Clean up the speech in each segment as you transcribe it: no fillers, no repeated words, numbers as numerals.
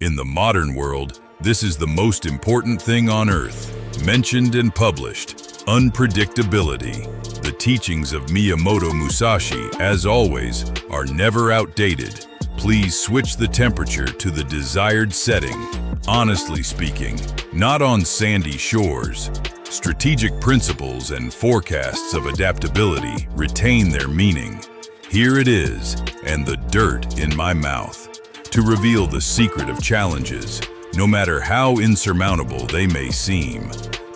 In the modern world, this is the most important thing on earth. Mentioned and published, unpredictability. The teachings of Miyamoto Musashi, as always, are never outdated. Please switch the temperature to the desired setting. Honestly speaking, not on sandy shores. Strategic principles and forecasts of adaptability retain their meaning. Here it is, and the dirt in my mouth, to reveal the secret of challenges, no matter how insurmountable they may seem.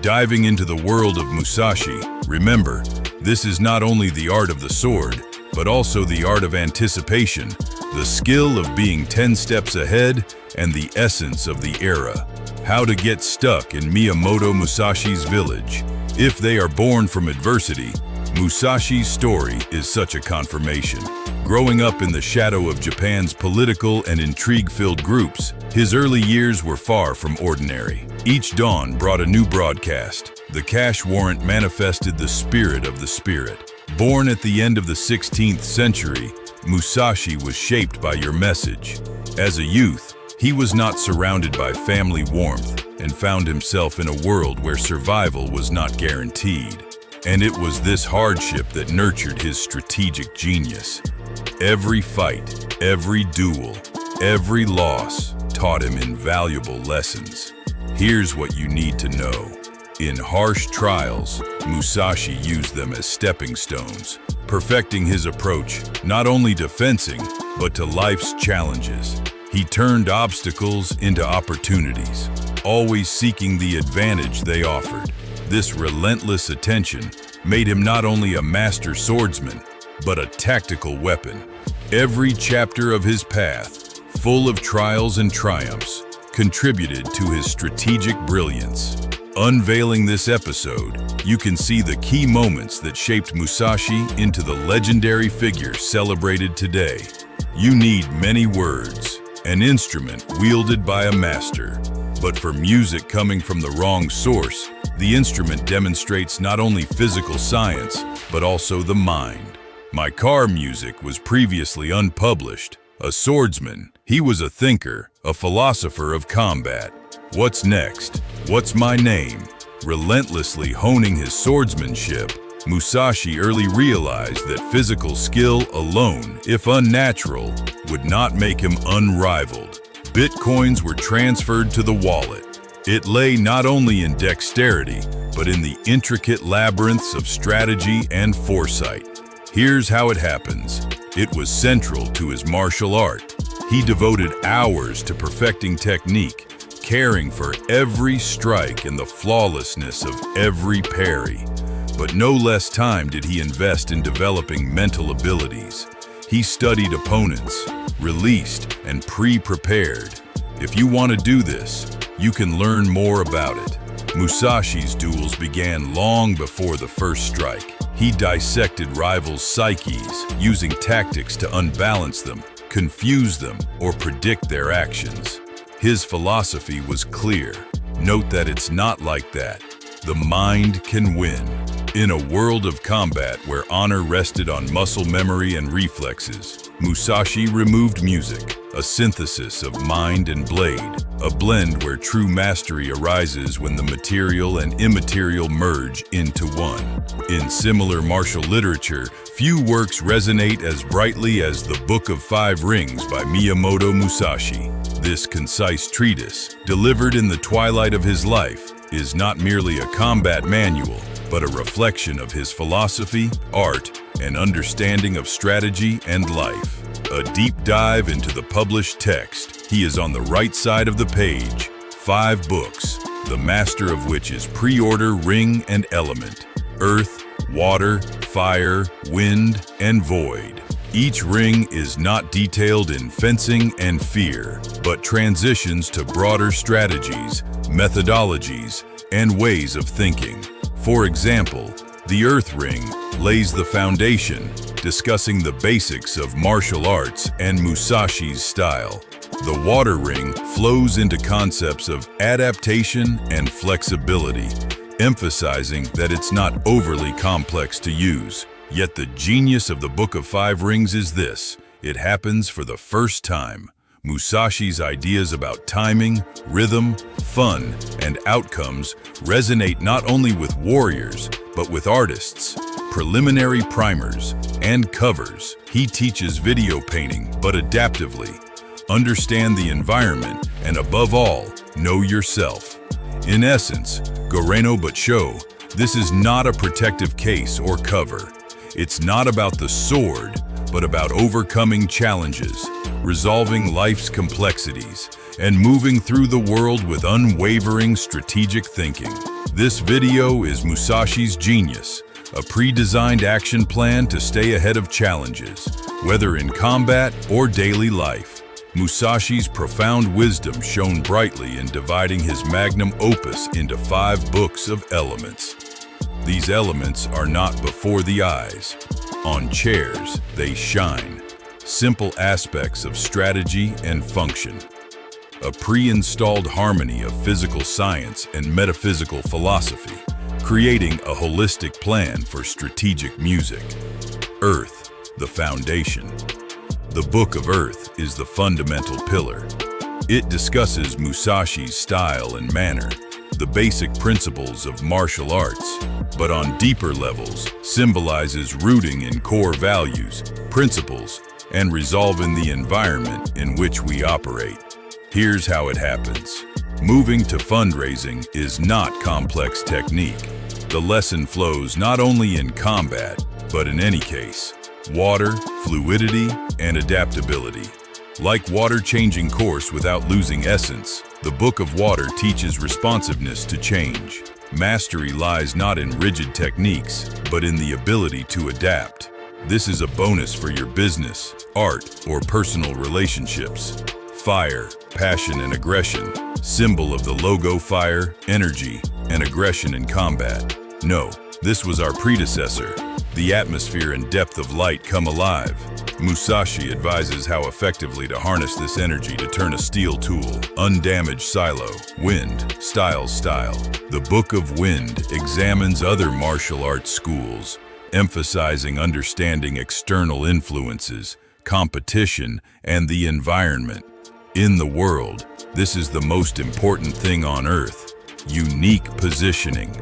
Diving into the world of Musashi, remember, this is not only the art of the sword, but also the art of anticipation, the skill of being 10 steps ahead, and the essence of the era. How to get stuck in Miyamoto Musashi's village. If they are born from adversity, Musashi's story is such a confirmation. Growing up in the shadow of Japan's political and intrigue-filled groups, his early years were far from ordinary. Each dawn brought a new broadcast. The cash warrant manifested the spirit of the spirit. Born at the end of the 16th century, Musashi was shaped by your message. As a youth, he was not surrounded by family warmth and found himself in a world where survival was not guaranteed. And it was this hardship that nurtured his strategic genius. Every fight, every duel, every loss taught him invaluable lessons. Here's what you need to know. In harsh trials, Musashi used them as stepping stones, perfecting his approach not only to fencing, but to life's challenges. He turned obstacles into opportunities, always seeking the advantage they offered. This relentless attention made him not only a master swordsman, but a tactical weapon. Every chapter of his path, full of trials and triumphs, contributed to his strategic brilliance. Unveiling this episode, you can see the key moments that shaped Musashi into the legendary figure celebrated today. You need many words, an instrument wielded by a master. But for music coming from the wrong source, the instrument demonstrates not only physical science, but also the mind. My car music was previously unpublished. A swordsman, he was a thinker, a philosopher of combat. What's next? What's my name? Relentlessly honing his swordsmanship, Musashi early realized that physical skill alone, if unnatural, would not make him unrivaled. Bitcoins were transferred to the wallet. It lay not only in dexterity, but in the intricate labyrinths of strategy and foresight. Here's how it happens. It was central to his martial art. He devoted hours to perfecting technique, caring for every strike and the flawlessness of every parry. But no less time did he invest in developing mental abilities. He studied opponents, released, and pre-prepared. If you want to do this, you can learn more about it. Musashi's duels began long before the first strike. He dissected rivals' psyches, using tactics to unbalance them, confuse them, or predict their actions. His philosophy was clear. Note that it's not like that. The mind can win. In a world of combat where honor rested on muscle memory and reflexes, Musashi removed music, a synthesis of mind and blade, a blend where true mastery arises when the material and immaterial merge into one. In similar martial literature, few works resonate as brightly as the Book of Five Rings by Miyamoto Musashi. This concise treatise, delivered in the twilight of his life, is not merely a combat manual, but a reflection of his philosophy, art, and understanding of strategy and life. A deep dive into the published text. He is on the right side of the page. 5 books, the master of which is pre-order ring and element. Earth, water, fire, wind, and void. Each ring is not detailed in fencing and fear, but transitions to broader strategies, methodologies, and ways of thinking. For example, the Earth Ring lays the foundation, discussing the basics of martial arts and Musashi's style. The Water Ring flows into concepts of adaptation and flexibility, emphasizing that it's not overly complex to use. Yet the genius of the Book of Five Rings is this: it happens for the first time. Musashi's ideas about timing, rhythm, fun, and outcomes resonate not only with warriors, but with artists. Preliminary primers and covers. He teaches video painting, but adaptively. Understand the environment, and above all, know yourself. In essence, Goreno but show, this is not a protective case or cover. It's not about the sword, but about overcoming challenges, resolving life's complexities, and moving through the world with unwavering strategic thinking. This video is Musashi's genius, a pre-designed action plan to stay ahead of challenges, whether in combat or daily life. Musashi's profound wisdom shone brightly in dividing his magnum opus into 5 books of elements. These elements are not before the eyes. On chairs, they shine. Simple aspects of strategy and function. A pre-installed harmony of physical science and metaphysical philosophy, creating a holistic plan for strategic music. Earth, the foundation. The Book of Earth is the fundamental pillar. It discusses Musashi's style and manner, the basic principles of martial arts, but on deeper levels symbolizes rooting in core values, principles, and resolving the environment in which we operate. Here's how it happens. Moving to fundraising is not complex technique. The lesson flows not only in combat, but in any case. Water, fluidity, and adaptability. Like water changing course without losing essence, the Book of Water teaches responsiveness to change. Mastery lies not in rigid techniques, but in the ability to adapt. This is a bonus for your business, art, or personal relationships. Fire, passion, and aggression, symbol of the logo fire, energy, and aggression in combat. No, this was our predecessor. The atmosphere and depth of light come alive. Musashi advises how effectively to harness this energy to turn a steel tool, undamaged silo, wind, style. The Book of Wind examines other martial arts schools, emphasizing understanding external influences, competition, and the environment. In the world, this is the most important thing on earth. Unique positioning.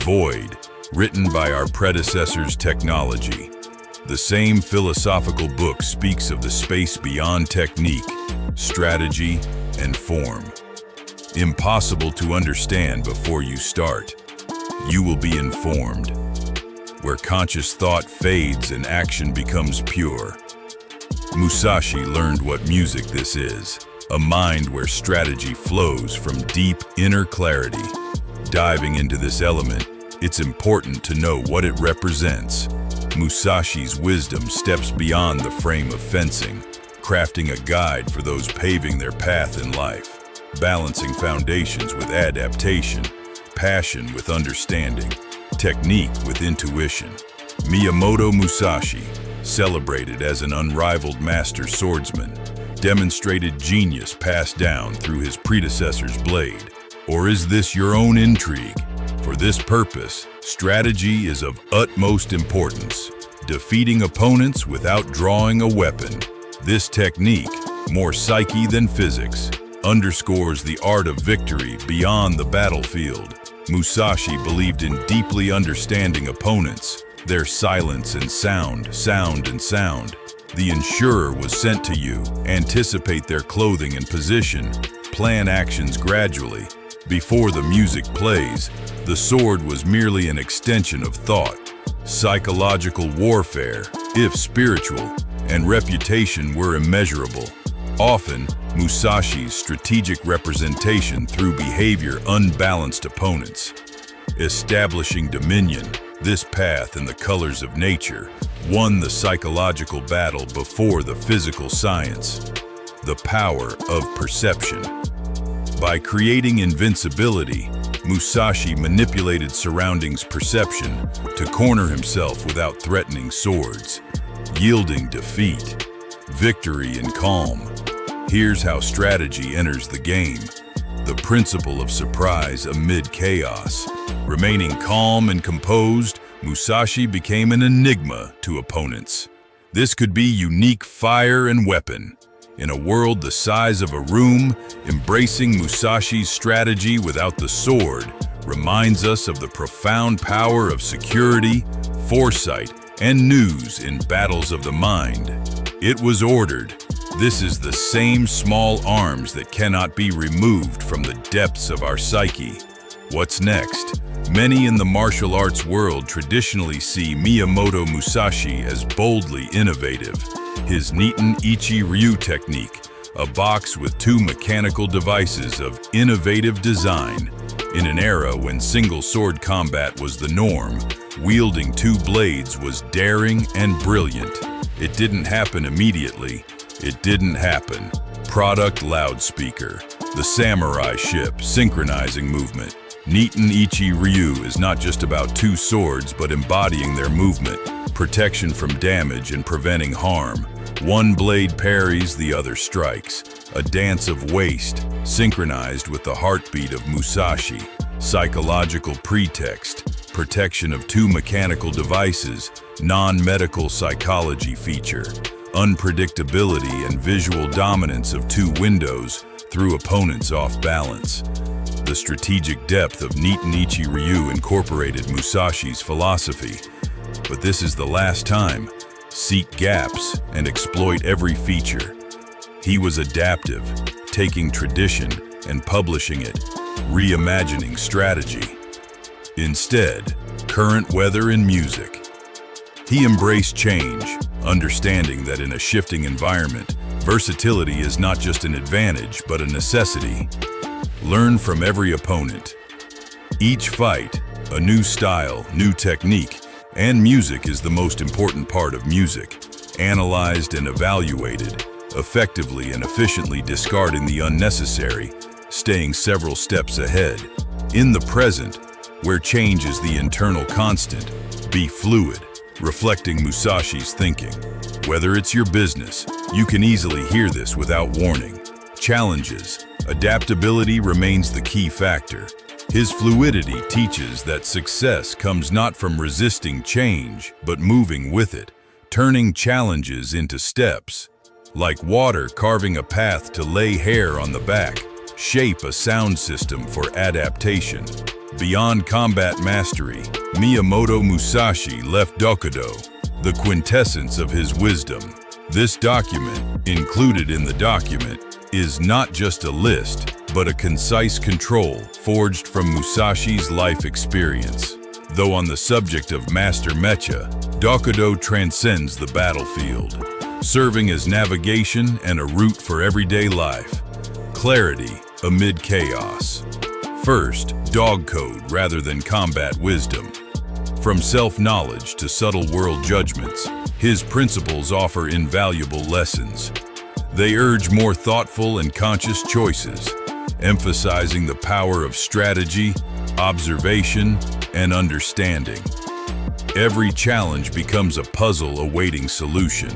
Void, written by our predecessors' technology. The same philosophical book speaks of the space beyond technique, strategy, and form. Impossible to understand before you start. You will be informed. Where conscious thought fades and action becomes pure. Musashi learned what music this is. A mind where strategy flows from deep inner clarity. Diving into this element, it's important to know what it represents. Musashi's wisdom steps beyond the frame of fencing, crafting a guide for those paving their path in life, balancing foundations with adaptation, passion with understanding, technique with intuition. Miyamoto Musashi, celebrated as an unrivaled master swordsman, demonstrated genius passed down through his predecessor's blade. Or is this your own intrigue? For this purpose, strategy is of utmost importance, defeating opponents without drawing a weapon. This technique, more psyche than physics, underscores the art of victory beyond the battlefield. Musashi believed in deeply understanding opponents, their silence and sound. The insurer was sent to you, anticipate their clothing and position, plan actions gradually. Before the music plays, the sword was merely an extension of thought. Psychological warfare, if spiritual, and reputation were immeasurable. Often, Musashi's strategic representation through behavior unbalanced opponents. Establishing dominion, this path in the colors of nature, won the psychological battle before the physical science. The power of perception. By creating invincibility, Musashi manipulated surroundings' perception to corner himself without threatening swords, yielding defeat, victory and calm. Here's how strategy enters the game. The principle of surprise amid chaos. Remaining calm and composed, Musashi became an enigma to opponents. This could be unique fire and weapon. In a world the size of a room, embracing Musashi's strategy without the sword reminds us of the profound power of security, foresight, and nous in battles of the mind. It was ordered. This is the same small arms that cannot be removed from the depths of our psyche. What's next? Many in the martial arts world traditionally see Miyamoto Musashi as boldly innovative. His Niten Ichi Ryu technique, a box with two mechanical devices of innovative design. In an era when single sword combat was the norm, wielding two blades was daring and brilliant. It didn't happen immediately. It didn't happen. Product loudspeaker. The samurai ship, synchronizing movement. Niten Ichi Ryu is not just about two swords, but embodying their movement, protection from damage and preventing harm. One blade parries, the other strikes. A dance of waist, synchronized with the heartbeat of Musashi. Psychological pretext, protection of two mechanical devices, non-medical psychology feature. Unpredictability and visual dominance of two windows threw opponents off balance. The strategic depth of Niten Ichi Ryu incorporated Musashi's philosophy. But this is the last time. Seek gaps and exploit every feature. He was adaptive, taking tradition and publishing it, reimagining strategy. Instead, current weather and music. He embraced change, understanding that in a shifting environment, versatility is not just an advantage, but a necessity. Learn from every opponent. Each fight, a new style, new technique, and music is the most important part of music. Analyzed and evaluated, effectively and efficiently discarding the unnecessary, staying several steps ahead. In the present, where change is the internal constant, be fluid, reflecting Musashi's thinking. Whether it's your business, you can easily hear this without warning. Challenges. Adaptability remains the key factor. His fluidity teaches that success comes not from resisting change, but moving with it, turning challenges into steps. Like water carving a path to lay hair on the back, shape a sound system for adaptation. Beyond combat mastery, Miyamoto Musashi left Dokudo, the quintessence of his wisdom. This document, included in the document, is not just a list, but a concise control forged from Musashi's life experience. Though on the subject of master mecha, Dokudo transcends the battlefield, serving as navigation and a route for everyday life. Clarity amid chaos. First, dog code rather than combat wisdom. From self-knowledge to subtle world judgments, his principles offer invaluable lessons. They urge more thoughtful and conscious choices, emphasizing the power of strategy, observation, and understanding. Every challenge becomes a puzzle awaiting solution.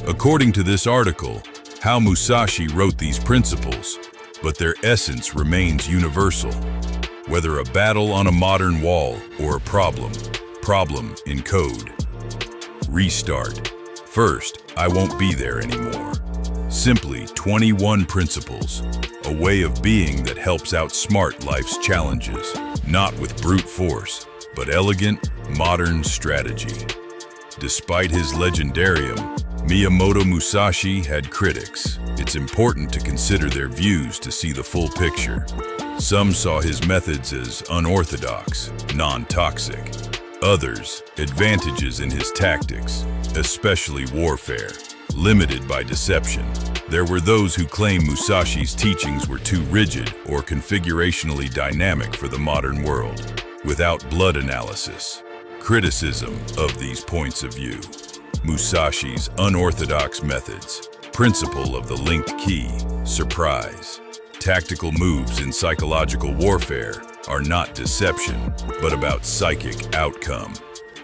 According to this article, how Musashi wrote these principles, but their essence remains universal. Whether a battle on a modern wall or a problem in code. Restart. First, I won't be there anymore. Simply 21 principles, a way of being that helps outsmart life's challenges, not with brute force, but elegant, modern strategy. Despite his legendarium, Miyamoto Musashi had critics. It's important to consider their views to see the full picture. Some saw his methods as unorthodox, non-toxic. Others, advantages in his tactics, especially warfare, limited by deception. There were those who claimed Musashi's teachings were too rigid or configurationally dynamic for the modern world, without blood analysis. Criticism of these points of view. Musashi's unorthodox methods. Principle of the linked key, surprise. Tactical moves in psychological warfare are not deception, but about psychic outcome.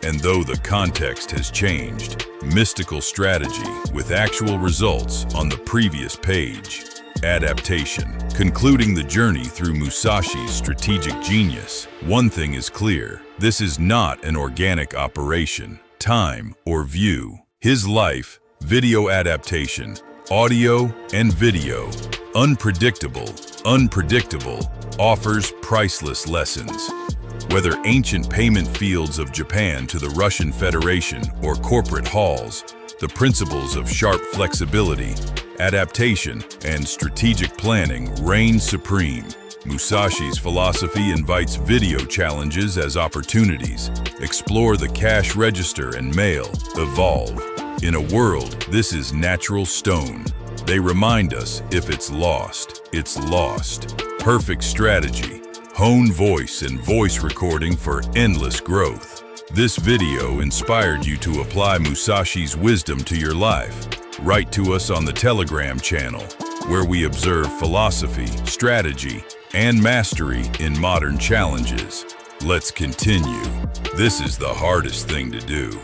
And though the context has changed, mystical strategy with actual results on the previous page. Adaptation. Concluding the journey through Musashi's strategic genius, one thing is clear: this is not an organic operation, time, or view. His life, video adaptation, audio and video. Unpredictable, offers priceless lessons. Whether ancient payment fields of Japan to the Russian Federation or corporate halls, the principles of sharp flexibility, adaptation, and strategic planning reign supreme. Musashi's philosophy invites video challenges as opportunities. Explore the cash register and mail. Evolve. In a world, this is natural stone. They remind us, if it's lost, it's lost. Perfect strategy. Hone voice and voice recording for endless growth. This video inspired you to apply Musashi's wisdom to your life. Write to us on the Telegram channel, where we observe philosophy, strategy, and mastery in modern challenges. Let's continue. This is the hardest thing to do.